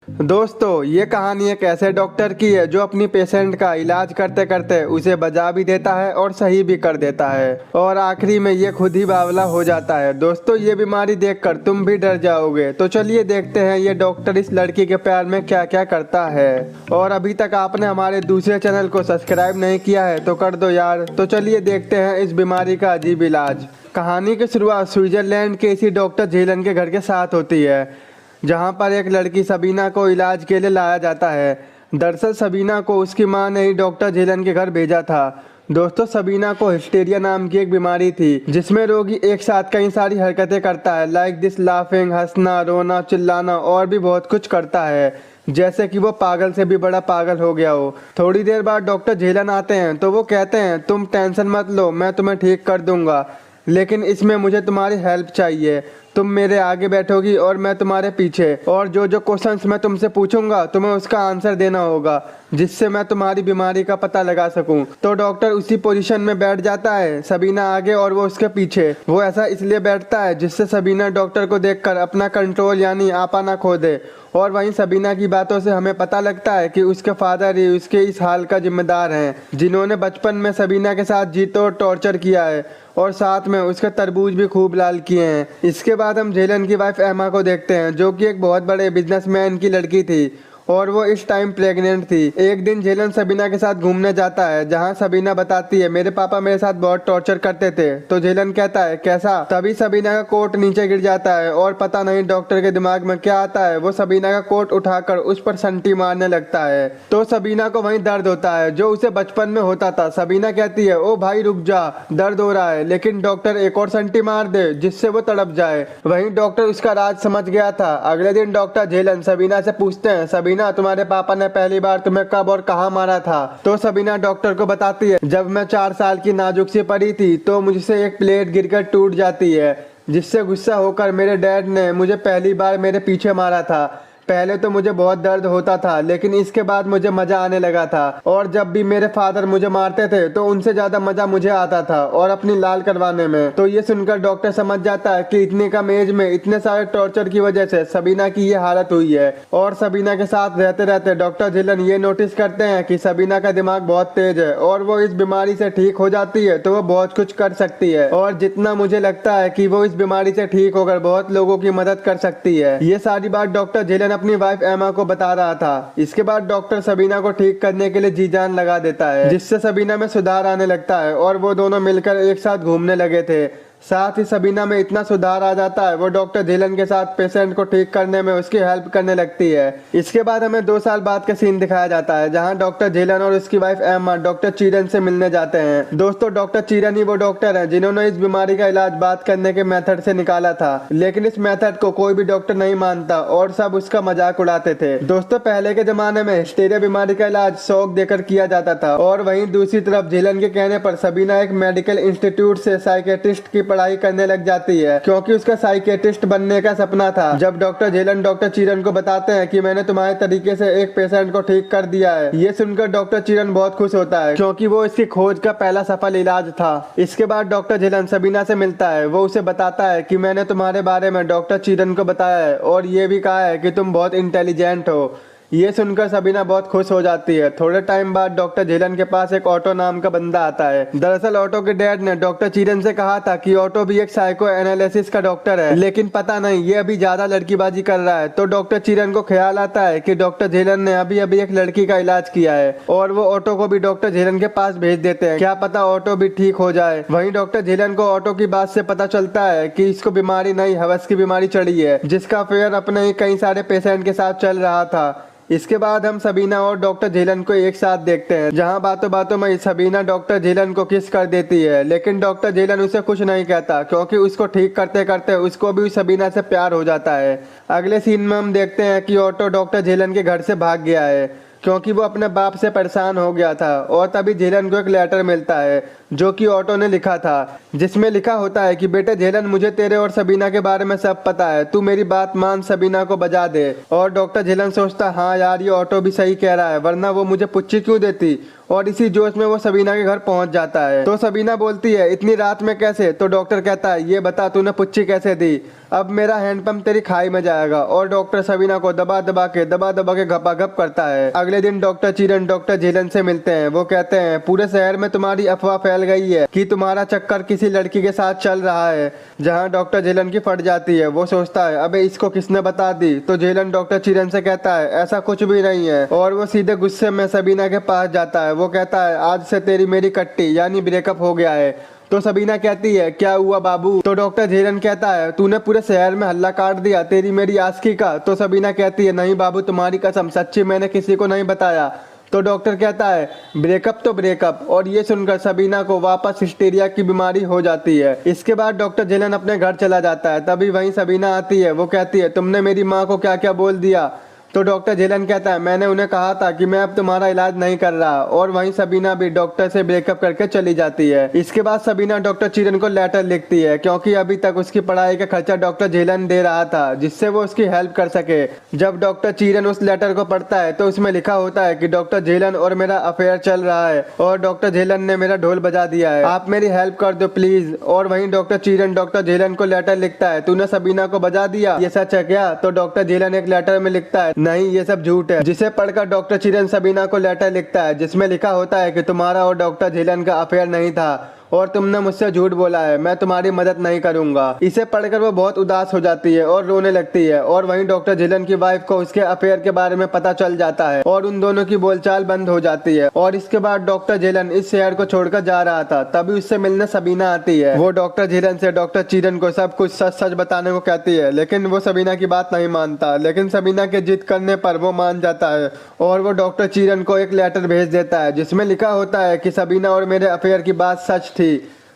दोस्तों, ये कहानी एक ऐसे डॉक्टर की है जो अपनी पेशेंट का इलाज करते करते उसे बचा भी देता है और सही भी कर देता है और आखिरी में ये खुद ही बावला हो जाता है। दोस्तों, ये बीमारी देखकर तुम भी डर जाओगे। तो चलिए देखते हैं ये डॉक्टर इस लड़की के प्यार में क्या क्या करता है। और अभी तक आपने हमारे दूसरे चैनल को सब्सक्राइब नहीं किया है तो कर दो यार। तो चलिए देखते हैं इस बीमारी का अजीब इलाज। कहानी की शुरुआत स्विट्जरलैंड के इसी डॉक्टर झेलन के घर के साथ होती है, जहां पर एक लड़की सबीना को इलाज के लिए लाया जाता है। दरअसल सबीना को उसकी मां ने ही डॉक्टर झेलन के घर भेजा था। दोस्तों, सबीना को हिस्टेरिया नाम की एक बीमारी थी जिसमें रोगी एक साथ कई सारी हरकतें करता है, लाइक दिस लाफिंग, हंसना, रोना, चिल्लाना और भी बहुत कुछ करता है, जैसे कि वो पागल से भी बड़ा पागल हो गया हो। थोड़ी देर बाद डॉक्टर झेलन आते हैं तो वो कहते हैं, तुम टेंशन मत लो, मैं तुम्हें ठीक कर दूंगा, लेकिन इसमें मुझे तुम्हारी हेल्प चाहिए। तुम मेरे आगे बैठोगी और मैं तुम्हारे पीछे, और जो जो क्वेश्चंस मैं तुमसे पूछूंगा तुम्हें उसका आंसर देना होगा, जिससे मैं तुम्हारी बीमारी का पता लगा सकूं। तो डॉक्टर उसी पोजीशन में बैठ जाता है, सबीना आगे और वो उसके पीछे। वो ऐसा इसलिए बैठता है जिससे सबीना डॉक्टर को देखकर अपना कंट्रोल यानी आपा ना खो दे। और वहीं सबीना की बातों से हमें पता लगता है कि उसके फादर ही उसके इस हाल का जिम्मेदार हैं, जिन्होंने बचपन में सबीना के साथ जी तोड़ टॉर्चर किया है और साथ में उसके तरबूज भी खूब लाल किए हैं। इसके बाद हम झेलन की वाइफ एमा को देखते हैं, जो कि एक बहुत बड़े बिजनेसमैन की लड़की थी और वो इस टाइम प्रेग्नेंट थी। एक दिन झेलन सबीना के साथ घूमने जाता है, जहाँ सबीना बताती है, मेरे पापा मेरे साथ बहुत टॉर्चर करते थे। तो झेलन कहता है, कैसा? तभी सबीना का कोट नीचे गिर जाता है और पता नहीं डॉक्टर के दिमाग में क्या आता है, वो सबीना का कोट उठाकर उस पर संटी मारने लगता है। तो सबीना को वहीं दर्द होता है जो उसे बचपन में होता था। सबीना कहती है, ओ भाई रुक जा, दर्द हो रहा है, लेकिन डॉक्टर एक और संटी मार दे जिससे वो तड़प जाए। वहीं डॉक्टर उसका राज समझ गया था। अगले दिन डॉक्टर झेलन सबीना से पूछते हैं, सबीना तुम्हारे पापा ने पहली बार तुम्हें कब और कहाँ मारा था? तो सबीना डॉक्टर को बताती है, जब मैं 4 साल की नाजुक सी पड़ी थी तो मुझसे एक प्लेट गिरकर टूट जाती है, जिससे गुस्सा होकर मेरे डैड ने मुझे पहली बार मेरे पीछे मारा था। पहले तो मुझे बहुत दर्द होता था, लेकिन इसके बाद मुझे मजा आने लगा था, और जब भी मेरे फादर मुझे मारते थे तो उनसे ज्यादा मजा मुझे आता था और अपनी लाल करवाने में। तो ये सुनकर डॉक्टर समझ जाता है कि इतने कम एज में इतने सारे टॉर्चर की वजह से सबीना की ये हालत हुई है। और सबीना के साथ रहते रहते डॉक्टर झेलन ये नोटिस करते हैं कि सबीना का दिमाग बहुत तेज है और वो इस बीमारी से ठीक हो जाती है तो वो बहुत कुछ कर सकती है, और जितना मुझे लगता है कि वो इस बीमारी से ठीक होकर बहुत लोगों की मदद कर सकती है। ये सारी बात डॉक्टर झेलन अपनी वाइफ एमा को बता रहा था। इसके बाद डॉक्टर सबीना को ठीक करने के लिए जी जान लगा देता है, जिससे सबीना में सुधार आने लगता है और वो दोनों मिलकर एक साथ घूमने लगे थे। साथ ही सबीना में इतना सुधार आ जाता है, वो डॉक्टर झेलन के साथ पेशेंट को ठीक करने में उसकी हेल्प करने लगती है। इसके बाद हमें 2 साल बाद का सीन दिखाया जाता है, जहां डॉक्टर झेलन और उसकी वाइफ एमा डॉक्टर चीरन से मिलने जाते हैं। दोस्तों, डॉक्टर चीरन ही वो डॉक्टर हैं जिन्होंने इस बीमारी का इलाज बात करने के मेथड से निकाला था, लेकिन इस मेथड को कोई भी डॉक्टर नहीं मानता और सब उसका मजाक उड़ाते थे। दोस्तों, पहले के जमाने में हिस्टेरिया बीमारी का इलाज शौक देकर किया जाता था, और वहीं दूसरी तरफ झेलन के कहने पर सबीना एक मेडिकल इंस्टीट्यूट से साइकेट्रिस्ट की पढ़ाई करने लग जाती है, क्योंकि उसका साइकेट्रिस्ट बनने का सपना था। जब डॉक्टर झेलन डॉक्टर चीरन को बताते हैं कि मैंने तुम्हारे तरीके से एक पेशेंट को ठीक कर दिया है, ये सुनकर डॉक्टर चीरन बहुत खुश होता है, क्योंकि वो इसकी खोज का पहला सफल इलाज था। इसके बाद डॉक्टर झेलन सबीना से मिलता है। वो उसे बताता है कि मैंने तुम्हारे बारे में डॉक्टर चीरन को बताया है और ये भी कहा है कि तुम बहुत इंटेलिजेंट हो। ये सुनकर सबीना बहुत खुश हो जाती है। थोड़े टाइम बाद डॉक्टर झेलन के पास एक ऑटो नाम का बंदा आता है। दरअसल ऑटो के डैड ने डॉक्टर चीरन से कहा था कि ऑटो भी एक साइको एनालिसिस का डॉक्टर है, लेकिन पता नहीं ये अभी ज्यादा लड़कीबाजी कर रहा है। तो डॉक्टर चीरन को ख्याल आता है कि डॉक्टर झेलन ने अभी अभी एक लड़की का इलाज किया है, और वो ऑटो को भी डॉक्टर झेलन के पास भेज देते हैं, क्या पता ऑटो भी ठीक हो जाए। वहीं डॉक्टर झेलन को ऑटो की बात से पता चलता है कि इसको बीमारी नहीं, हवस की बीमारी चढ़ी है, जिसका अफेयर अपने ही कई सारे पेशेंट के साथ चल रहा था। इसके बाद हम सबीना और डॉक्टर झेलन को एक साथ देखते हैं, जहां बातों बातों में सबीना डॉक्टर झेलन को किस कर देती है, लेकिन डॉक्टर झेलन उसे कुछ नहीं कहता, क्योंकि उसको ठीक करते करते उसको भी सबीना से प्यार हो जाता है। अगले सीन में हम देखते हैं कि ऑटो डॉक्टर झेलन के घर से भाग गया है, क्योंकि वो अपने बाप से परेशान हो गया था, और तभी झेलन को एक लेटर मिलता है जो कि ऑटो ने लिखा था, जिसमें लिखा होता है कि बेटे झेलन, मुझे तेरे और सबीना के बारे में सब पता है, तू मेरी बात मान, सबीना को बजा दे। और डॉक्टर झेलन सोचता, हाँ यार ये ऑटो भी सही कह रहा है, वरना वो मुझे पुच्ची क्यों देती। और इसी जोश में वो सबीना के घर पहुंच जाता है। तो सबीना बोलती है, इतनी रात में कैसे? तो डॉक्टर कहता है, ये बता तूने पुच्ची कैसे दी? अब मेरा हैंडपंप तेरी खाई में जाएगा। और डॉक्टर सबीना को दबा दबा के घपाघप करता है। अगले दिन डॉक्टर चीरन डॉक्टर झेलन से मिलते हैं। वो कहते हैं, पूरे शहर में तुम्हारी अफवाह फैल गई है कि तुम्हारा चक्कर किसी लड़की के साथ चल रहा है। जहाँ डॉक्टर झेलन की फट जाती है। वो सोचता है, अबे इसको किसने बता दी? तो झेलन डॉक्टर चीरन से कहता है, ऐसा कुछ भी नहीं है। और वो सीधे गुस्से में सबीना के पास जाता है। वो कहता है, आज से तेरी मेरी कट्टी यानी ब्रेकअप हो गया है। तो सबीना कहती है, क्या हुआ बाबू? तो डॉक्टर झेलन कहता है, तूने पूरे शहर में हल्ला काट दिया तेरी मेरी आस्की का। तो सबीना कहती है, नहीं बाबू, तुम्हारी कसम, सच्ची मैंने किसी को नहीं बताया। तो डॉक्टर कहता है, ब्रेकअप तो ब्रेकअप। और ये सुनकर सबीना को वापस हिस्टीरिया की बीमारी हो जाती है। इसके बाद डॉक्टर झेलन अपने घर चला जाता है। तभी वहीं सबीना आती है। वो कहती है, तुमने मेरी माँ को क्या क्या बोल दिया? तो डॉक्टर झेलन कहता है, मैंने उन्हें कहा था कि मैं अब तुम्हारा इलाज नहीं कर रहा। और वहीं सबीना भी डॉक्टर से ब्रेकअप करके चली जाती है। इसके बाद सबीना डॉक्टर चीरन को लेटर लिखती है, क्योंकि अभी तक उसकी पढ़ाई का खर्चा डॉक्टर झेलन दे रहा था, जिससे वो उसकी हेल्प कर सके। जब डॉक्टर चीरन उस लेटर को पढ़ता है तो उसमें लिखा होता है कि डॉक्टर झेलन और मेरा अफेयर चल रहा है और डॉक्टर झेलन ने मेरा ढोल बजा दिया है, आप मेरी हेल्प कर दो प्लीज। और वहीं डॉक्टर चीरन डॉक्टर झेलन को लेटर लिखता है, तूने सबीना को बजा दिया, ये सच है क्या? तो डॉक्टर झेलन एक लेटर में लिखता है, नहीं ये सब झूठ है। जिसे पढ़कर डॉक्टर चीरन सबीना को लेटर लिखता है, जिसमें लिखा होता है कि तुम्हारा और डॉक्टर झेलन का अफेयर नहीं था और तुमने मुझसे झूठ बोला है, मैं तुम्हारी मदद नहीं करूंगा। इसे पढ़कर वो बहुत उदास हो जाती है और रोने लगती है। और वहीं डॉक्टर झेलन की वाइफ को उसके अफेयर के बारे में पता चल जाता है और उन दोनों की बोलचाल बंद हो जाती है। और इसके बाद डॉक्टर झेलन इस शहर को छोड़कर जा रहा था, तभी उससे मिलने सबीना आती है। वो डॉक्टर झेलन से डॉक्टर चीरन को सब कुछ सच सच बताने को कहती है, लेकिन वो सबीना की बात नहीं मानता। लेकिन सबीना के जिद करने पर वो मान जाता है और वो डॉक्टर चीरन को एक लेटर भेज देता है, जिसमें लिखा होता है कि सबीना और मेरे अफेयर की बात सच थी।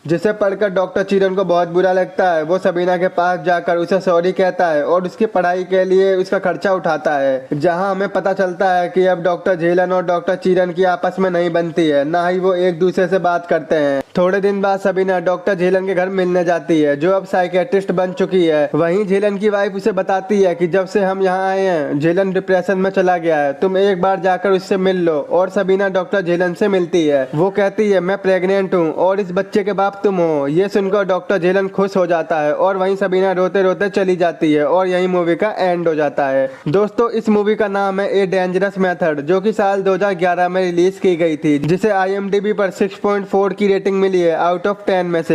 जिसे पढ़कर डॉक्टर चीरन को बहुत बुरा लगता है। वो सबीना के पास जाकर उसे सॉरी कहता है और उसकी पढ़ाई के लिए उसका खर्चा उठाता है। जहां हमें पता चलता है कि अब डॉक्टर झेलन और डॉक्टर चीरन की आपस में नहीं बनती है, ना ही वो एक दूसरे से बात करते हैं। थोड़े दिन बाद सबीना डॉक्टर झेलन के घर मिलने जाती है, जो अब साइकेट्रिस्ट बन चुकी है। वहीं झेलन की वाइफ उसे बताती है कि जब से हम यहाँ आए हैं झेलन डिप्रेशन में चला गया है, तुम एक बार जाकर उससे मिल लो। और सबीना डॉक्टर झेलन से मिलती है। वो कहती है, मैं प्रेग्नेंट हूँ और इस बच्चे के बाप तुम हो। ये सुनकर डॉक्टर झेलन खुश हो जाता है और वहीं सबीना रोते रोते चली जाती है और यही मूवी का एंड हो जाता है। दोस्तों, इस मूवी का नाम है ए डेंजरस मेथड, जो कि साल 2011 में रिलीज की गई थी, जिसे IMDb पर 6.4 की रेटिंग मिली है आउट ऑफ 10 में से।